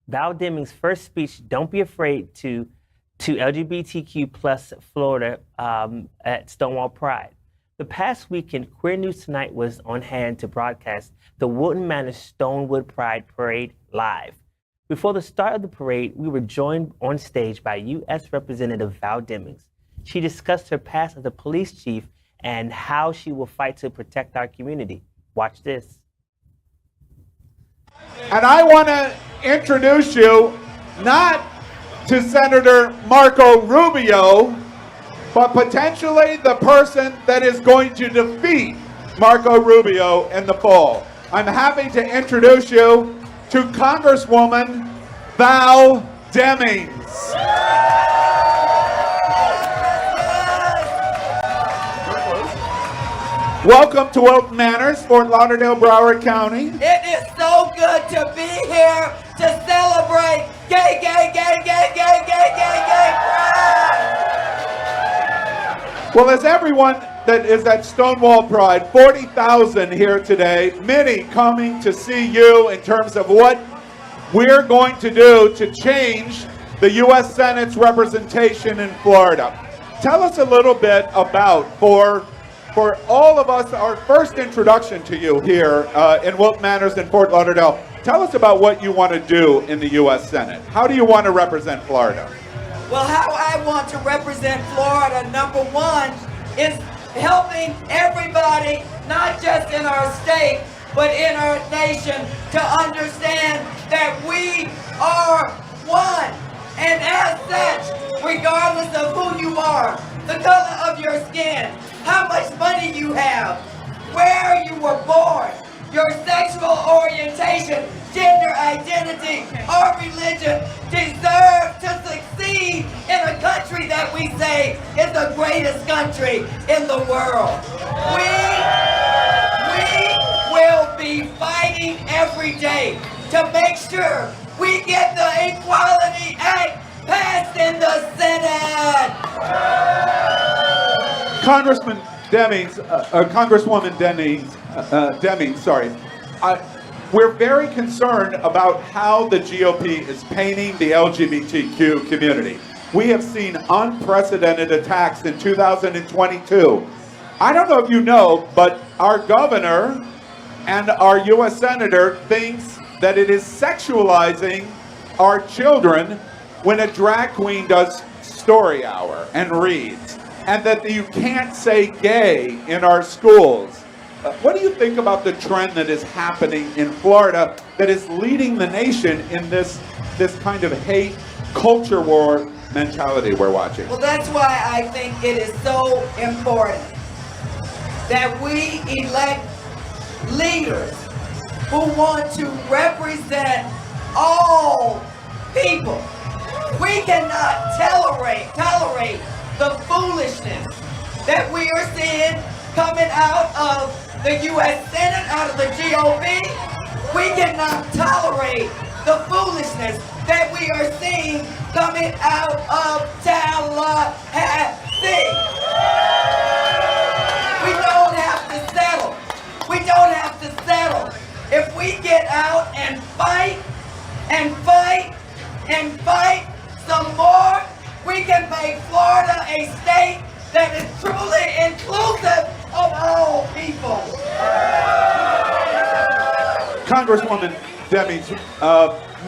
Val Demings' first speech, Don't Be Afraid, to LGBTQ plus Florida at StoneWall Pride. The past weekend, Queer News Tonight was on hand to broadcast the Wilton Manors Stonewood Pride Parade live. Before the start of the parade, we were joined on stage by US Representative Val Demings. She discussed her past as a police chief and how she will fight to protect our community. Watch this. And I want to introduce you not to Senator Marco Rubio, but potentially the person that is going to defeat Marco Rubio in the fall. I'm happy to introduce you to Congresswoman Val Demings. Welcome to Wilton Manors, Fort Lauderdale, Broward County. It is so good to be here to celebrate gay pride. Well, as everyone that is at StoneWall Pride, 40,000 here today, many coming to see you in terms of what we're going to do to change the U.S. Senate's representation in Florida. Tell us a little bit about, for all of us, our first introduction to you here in Wilton Manors in Fort Lauderdale. Tell us about what you want to do in the U.S. Senate. How do you want to represent Florida? Well, how I want to represent Florida, number one, is helping everybody, not just in our state, but in our nation, to understand that we are one. And as such, regardless of who you are, the color of your skin, how much money you have, where you were born, your sexual orientation, gender identity, or religion deserve to succeed in a country that we say is the greatest country in the world. We will be fighting every day to make sure we get the Equality Act passed in the Senate. Congresswoman Demings, we're very concerned about how the GOP is painting the LGBTQ community. We have seen unprecedented attacks in 2022. I don't know if you know, but our governor and our U.S. Senator thinks that it is sexualizing our children when a drag queen does story hour and reads, and that you can't say gay in our schools. What do you think about the trend that is happening in Florida that is leading the nation in this kind of hate culture war mentality we're watching? Well, that's why I think it is so important that we elect leaders who want to represent all people. We cannot tolerate the foolishness that we are seeing coming out of the U.S. Senate, out of the GOP. We cannot tolerate the foolishness that we are seeing coming out of Tallahassee. We don't have to settle. We don't have to settle. If we get out and fight and fight and fight some more, we can make Florida a state that is truly inclusive of all people. Congresswoman Demings,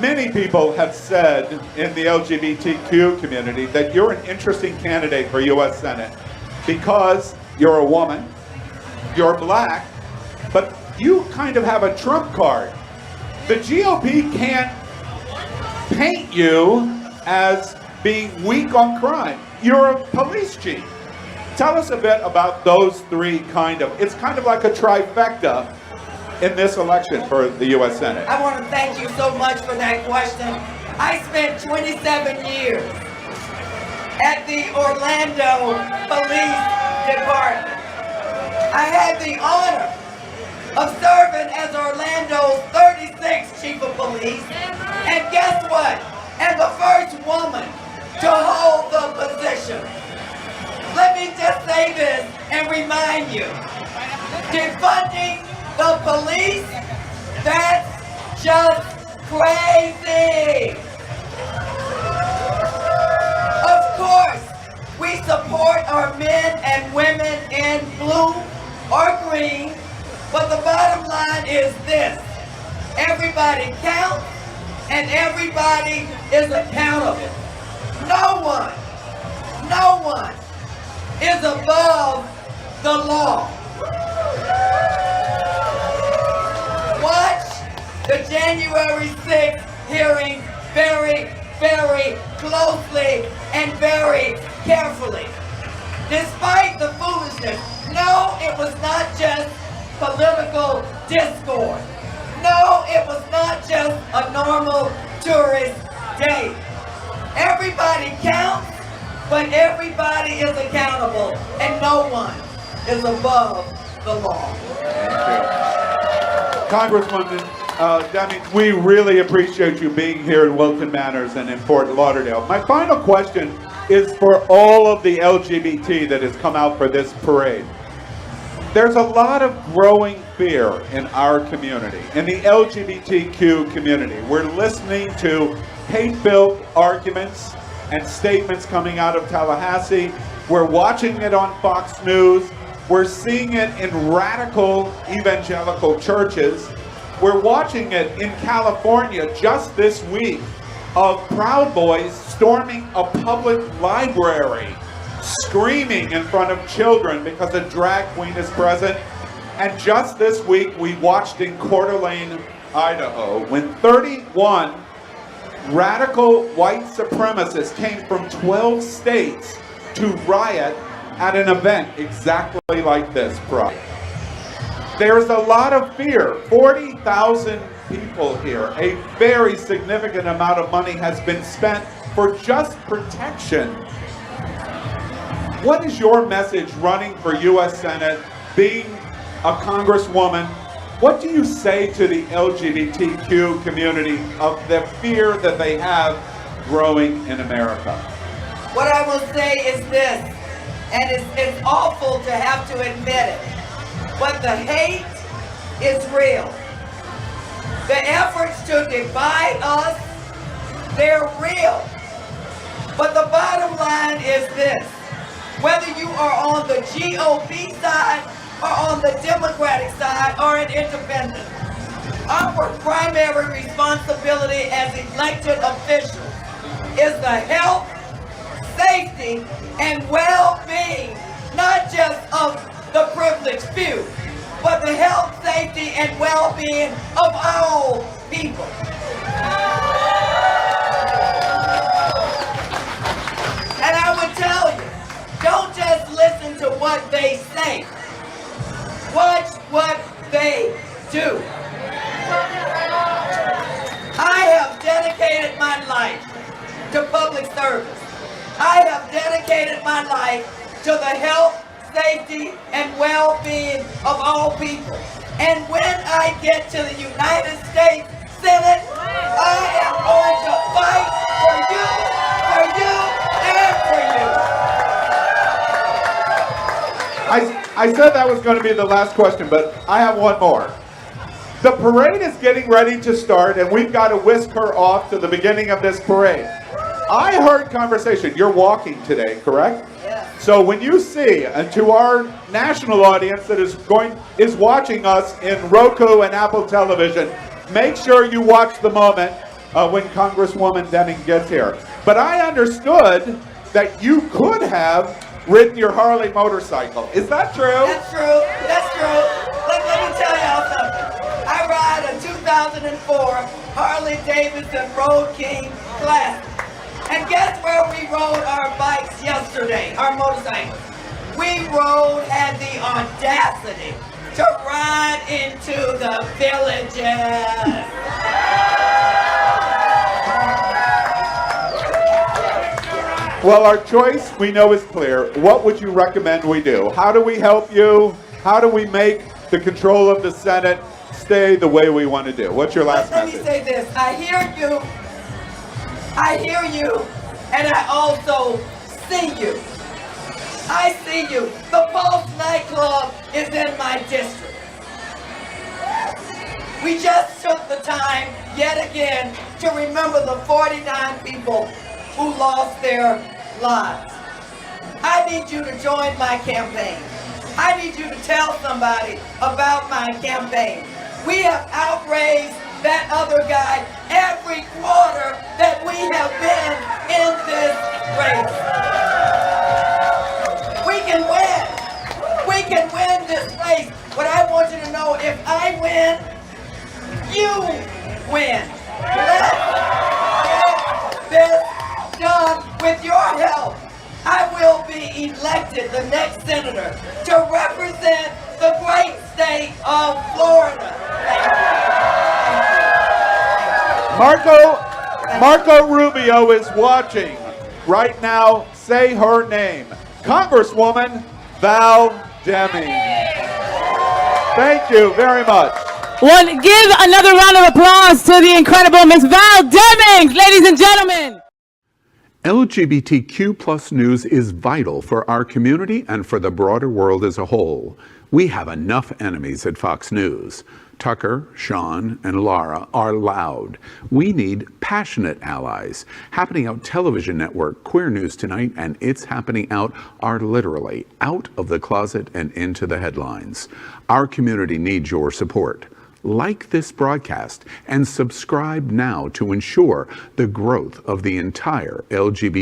many people have said in the LGBTQ community that you're an interesting candidate for U.S. Senate because you're a woman, you're black, but you kind of have a trump card. The GOP can't paint you as being weak on crime. You're a police chief. Tell us a bit about those three it's kind of like a trifecta in this election for the U.S. Senate. I want to thank you so much for that question. I spent 27 years at the Orlando Police Department. I had the honor of serving as Orlando's 36th Chief of Police. And guess what? And the first woman to hold the position. Let me just say this and remind you. Defunding the police, that's just crazy. Of course, we support our men and women in blue or green, but the bottom line is this: everybody counts and everybody is accountable. No one is above the law. Watch the January 6th hearing very, very closely and very carefully. Despite the foolishness, no, it was not just political discord. No, it was not just a normal tourist day. Everybody counts, but everybody is accountable, and no one is above the law. Congresswoman Demings, we really appreciate you being here in Wilton Manors and in Fort Lauderdale. My final question is for all of the LGBT that has come out for this parade. There's a lot of growing fear in our community, in the LGBTQ community. We're listening to hate-filled arguments and statements coming out of Tallahassee. We're watching it on Fox News. We're seeing it in radical evangelical churches. We're watching it in California just this week of Proud Boys storming a public library, screaming in front of children because a drag queen is present. And just this week, we watched in Coeur d'Alene, Idaho, when 31 radical white supremacists came from 12 states to riot at an event exactly like this, Pride. There's a lot of fear. 40,000 people here. A very significant amount of money has been spent for just protection. What is your message running for U.S. Senate, being a congresswoman? What do you say to the LGBTQ community of the fear that they have growing in America? What I will say is this, and it's awful to have to admit it, but the hate is real. The efforts to divide us, they're real. But the bottom line is this: whether you are on the GOP side or on the Democratic side or an independent, our primary responsibility as elected officials is the health, safety, and well-being, not just of the privileged few, but the health, safety, and well-being of all people. And I would tell you, don't just listen to what they say. Watch what they do. I have dedicated my life to public service. I have dedicated my life to the health, safety, and well-being of all people. And when I get to the United States Senate, I am going to fight for you, and for you. I said that was going to be the last question, but I have one more. The parade is getting ready to start, and we've got to whisk her off to the beginning of this parade. I heard conversation. You're walking today, correct? Yeah. So when you see, and to our national audience that is watching us in Roku and Apple television, make sure you watch the moment when Congresswoman Demings gets here. But I understood that you could have ridden your Harley motorcycle. Is that true? That's true. That's true. Let me tell y'all something. I ride a 2004 Harley Davidson Road King Classic. And guess where we rode our bikes yesterday, our motorcycles? We had the audacity to ride into the villages. Well, our choice, we know, is clear. What would you recommend we do? How do we help you? How do we make the control of the Senate stay the way we want to do? What's your last message? Let me say this. I hear you, and I also see you. I see you. The Pulse nightclub is in my district. We just took the time, yet again, to remember the 49 people who lost their lives. I need you to join my campaign. I need you to tell somebody about my campaign. We have outraised that other guy every quarter that we have been in this race. We can win. We can win this race. But I want you to know, if I win, you win. Let's get this done with your help. I will be elected the next senator to represent the great state of Florida. Marco Rubio is watching right now. Say her name. Congresswoman Val Demings. Thank you very much. Well, give another round of applause to the incredible Miss Val Demings, ladies and gentlemen. LGBTQ plus news is vital for our community and for the broader world as a whole. We have enough enemies at Fox News. Tucker, Sean, and Laura are loud. We need passionate allies. Happening Out Television Network, Queer News Tonight, and It's Happening Out are literally out of the closet and into the headlines. Our community needs your support. Like this broadcast and subscribe now to ensure the growth of the entire LGBT